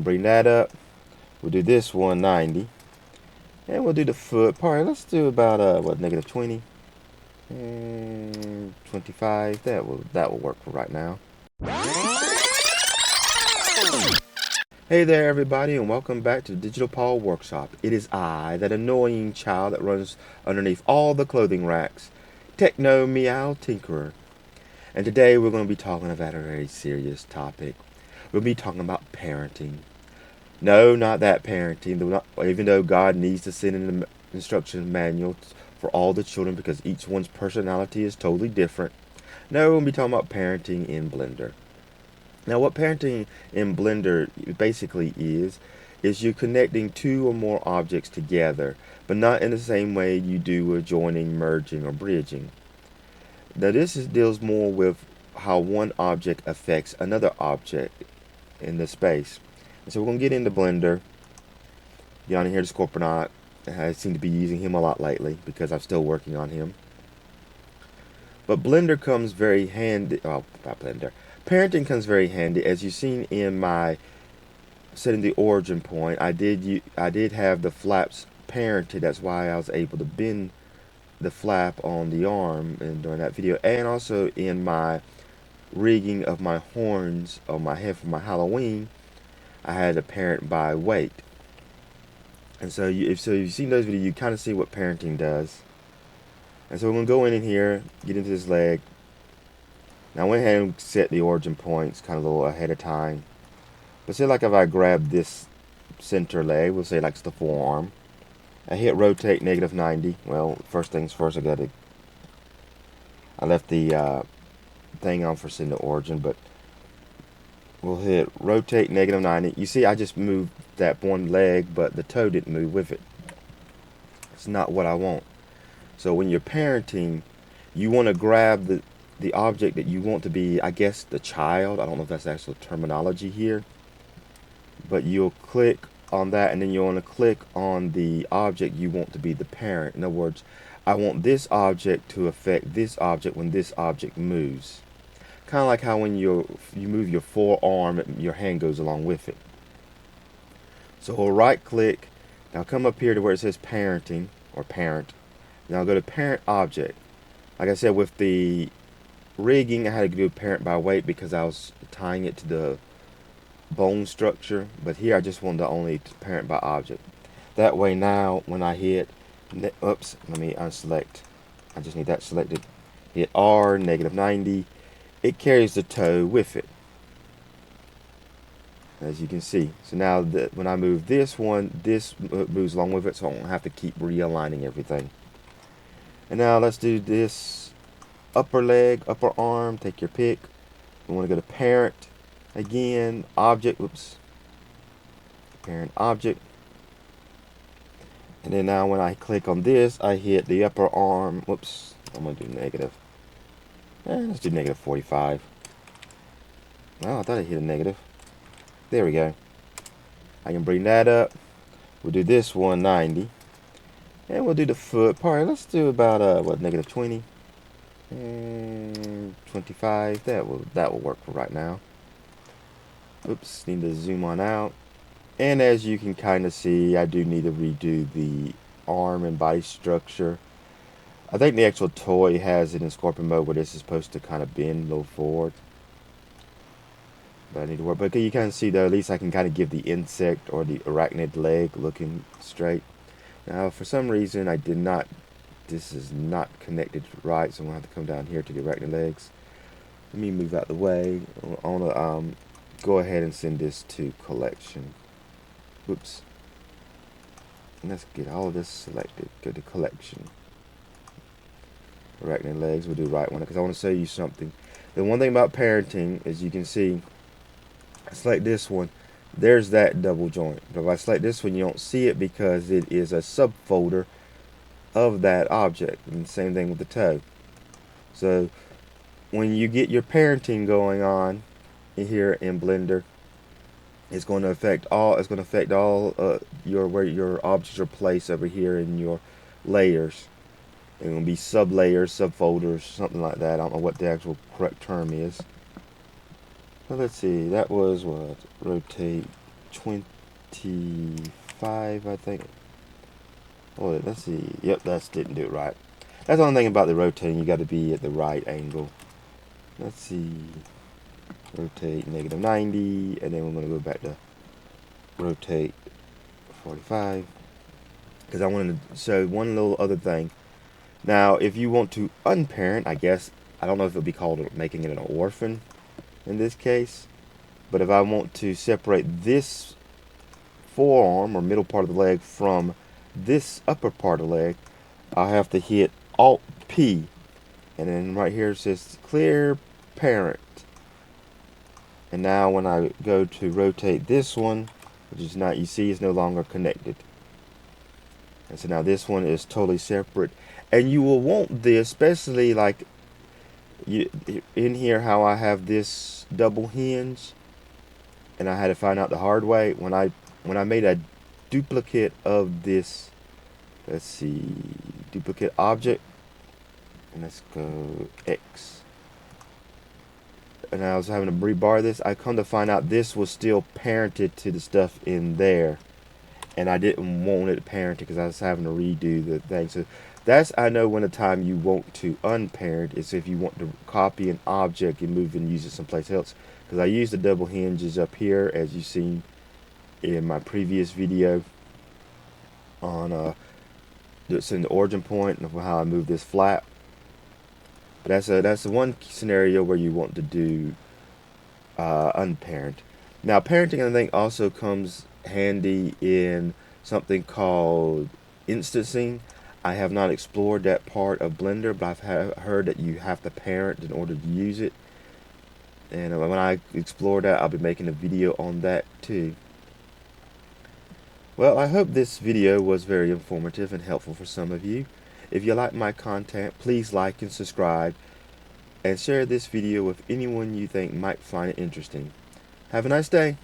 can bring that up. We'll do this 190. And we'll do the foot part. Let's do about what, negative 20 and 25. That will work for right now. Hey there everybody, and welcome back to Digital Paul Workshop. It is I, that annoying child that runs underneath all the clothing racks, Techno Meow Tinkerer. And today we're going to be talking about a very serious topic. We'll be talking about parenting. No, not that parenting, even though God needs to send an instruction manual for all the children because each one's personality is totally different. No, we'll be talking about parenting in Blender. Now, what parenting in Blender basically is you're connecting two or more objects together, but not in the same way you do with joining, merging, or bridging. Now, this deals more with how one object affects another object in the space. And so we're going to get into Blender. Get on here to Scorpionaut. I seem to be using him a lot lately because I'm still working on him. But Blender comes very handy. Oh, not Blender. Parenting comes very handy, as you've seen in my setting the origin point. I did have the flaps parented. That's why I was able to bend the flap on the arm during that video, and also in my rigging of my horns on my head for my Halloween, I had to parent by weight. And so if you've seen those videos, you kind of see what parenting does. And so we're going to go in here, get into this leg. Now I went ahead and set the origin points kind of a little ahead of time. But say like if I grab this center leg, we'll say like it's the forearm. I hit rotate negative 90. Well, first things first, I left the thing on for send to origin, but we'll hit rotate negative 90. You see I just moved that one leg, but the toe didn't move with it. It's not what I want. So when you're parenting, you want to grab the object that you want to be, I guess, the child. I don't know if that's actual terminology here. But you'll click on that, and then you want to click on the object you want to be the parent. In other words, I want this object to affect this object when this object moves. Kind of like how when you move your forearm, your hand goes along with it. So we'll right click. Now come up here to where it says parenting or parent. Now go to parent object. Like I said, with the rigging, I had to do parent by weight because I was tying it to the bone structure, but here I just wanted to only parent by object. That way now when I hit, oops, let me unselect, I just need that selected, hit R, negative 90, it carries the toe with it, as you can see. So now when I move this one, this moves along with it, so I don't have to keep realigning everything. And now let's do this upper leg, upper arm, take your pick. We want to go to parent. Again, object, whoops, parent object. And then now when I click on this, I hit the upper arm, whoops, I'm going to do negative. Let's do negative 45. Oh, I thought I hit a negative. There we go. I can bring that up. We'll do this 190. And we'll do the foot part. Let's do about, what, negative 20 and 25. That will work for right now. Oops, need to zoom on out. And as you can kind of see, I do need to redo the arm and body structure. I think the actual toy has it in Scorpion mode where this is supposed to kind of bend a little forward. But I need to work. But you kind of see though, at least I can kind of give the insect or the arachnid leg looking straight. Now, for some reason, I did not. This is not connected right, so I'm going to have to come down here to the arachnid legs. Let me move out the way. I want to go ahead and send this to collection. Oops. And let's get all of this selected. Go to collection. Arachnid legs. We'll do right one because I want to show you something. The one thing about parenting is you can see, I select this one. There's that double joint. But if I select this one, you don't see it because it is a subfolder of that object. And the same thing with the toe. So when you get your parenting going on here in Blender, it's going to affect all. It's going to affect all where your objects are placed over here in your layers. They're going to be sub-layers, subfolders, something like that. I don't know what the actual correct term is. So let's see. That was what? Rotate 25, I think. Oh, let's see. Yep, that didn't do it right. That's the only thing about the rotating. You got to be at the right angle. Let's see. Rotate -90, and then we're going to go back to rotate 45. Because I wanted to show one little other thing. Now, if you want to unparent, I guess, I don't know if it would be called making it an orphan in this case. But if I want to separate this forearm or middle part of the leg from this upper part of the leg, I'll have to hit Alt P, and then right here it says clear parent. And now when I go to rotate this one, which is not, you see it's no longer connected. And so now this one is totally separate. And you will want this, especially like in here how I have this double hinge, and I had to find out the hard way when I made a duplicate of this. Let's see, duplicate object, and let's go X. And I was having to rebar this. I come to find out this was still parented to the stuff in there, and I didn't want it parented because I was having to redo the thing. So that's, I know when the time you want to unparent is if you want to copy an object and move and use it someplace else. Because I used the double hinges up here, as you've seen in my previous video on it's in the origin point and how I move this flap. But that's the one scenario where you want to do unparent. Now, parenting, I think, also comes handy in something called instancing. I have not explored that part of Blender, but I've heard that you have to parent in order to use it. And when I explore that, I'll be making a video on that too. Well, I hope this video was very informative and helpful for some of you. If you like my content, please like and subscribe, and share this video with anyone you think might find it interesting. Have a nice day.